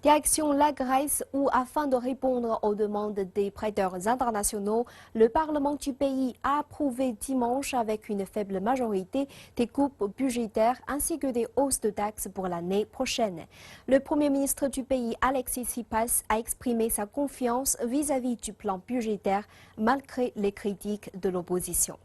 Direction la Grèce où, afin de répondre aux demandes des prêteurs internationaux, le Parlement du pays a approuvé dimanche avec une faible majorité des coupes budgétaires ainsi que des hausses de taxes pour l'année prochaine. Le Premier ministre du pays, Alexis Tsipras, a exprimé sa confiance vis-à-vis du plan budgétaire malgré les critiques de l'opposition.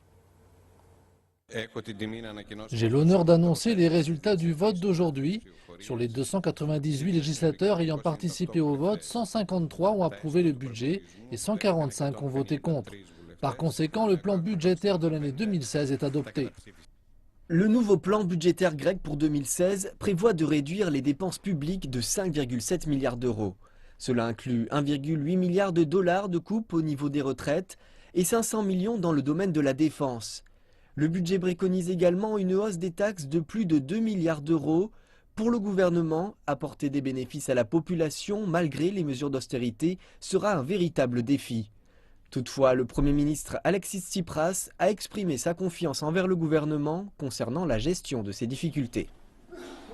J'ai l'honneur d'annoncer les résultats du vote d'aujourd'hui. Sur les 298 législateurs ayant participé au vote, 153 ont approuvé le budget et 145 ont voté contre. Par conséquent, le plan budgétaire de l'année 2016 est adopté. Le nouveau plan budgétaire grec pour 2016 prévoit de réduire les dépenses publiques de 5,7 milliards d'euros. Cela inclut 1,8 milliard de dollars de coupes au niveau des retraites et 500 millions dans le domaine de la défense. Le budget préconise également une hausse des taxes de plus de 2 milliards d'euros. Pour le gouvernement, apporter des bénéfices à la population malgré les mesures d'austérité sera un véritable défi. Toutefois, le Premier ministre Alexis Tsipras a exprimé sa confiance envers le gouvernement concernant la gestion de ces difficultés.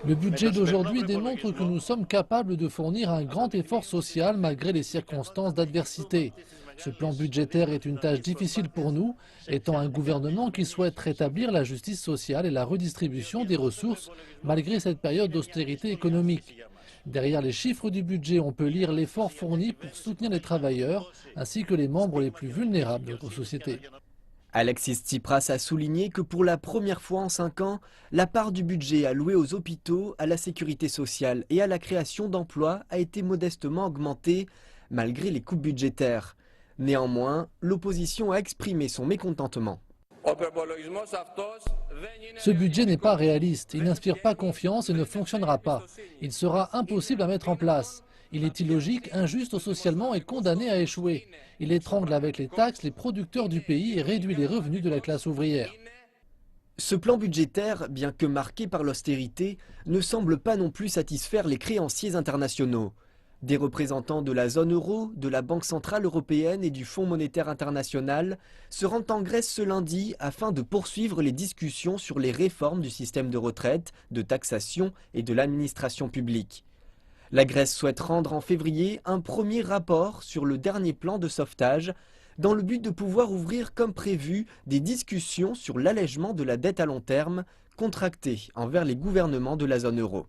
Le budget d'aujourd'hui démontre que nous sommes capables de fournir un grand effort social malgré les circonstances d'adversité. Ce plan budgétaire est une tâche difficile pour nous, étant un gouvernement qui souhaite rétablir la justice sociale et la redistribution des ressources malgré cette période d'austérité économique. Derrière les chiffres du budget, on peut lire l'effort fourni pour soutenir les travailleurs ainsi que les membres les plus vulnérables de notre société. Alexis Tsipras a souligné que pour la première fois en 5 ans, la part du budget alloué aux hôpitaux, à la sécurité sociale et à la création d'emplois a été modestement augmentée malgré les coupes budgétaires. Néanmoins, l'opposition a exprimé son mécontentement. Ce budget n'est pas réaliste, il n'inspire pas confiance et ne fonctionnera pas. Il sera impossible à mettre en place. Il est illogique, injuste socialement et condamné à échouer. Il étrangle avec les taxes les producteurs du pays et réduit les revenus de la classe ouvrière. Ce plan budgétaire, bien que marqué par l'austérité, ne semble pas non plus satisfaire les créanciers internationaux. Des représentants de la zone euro, de la Banque centrale européenne et du Fonds monétaire international se rendent en Grèce ce lundi afin de poursuivre les discussions sur les réformes du système de retraite, de taxation et de l'administration publique. La Grèce souhaite rendre en février un premier rapport sur le dernier plan de sauvetage dans le but de pouvoir ouvrir comme prévu des discussions sur l'allègement de la dette à long terme contractée envers les gouvernements de la zone euro.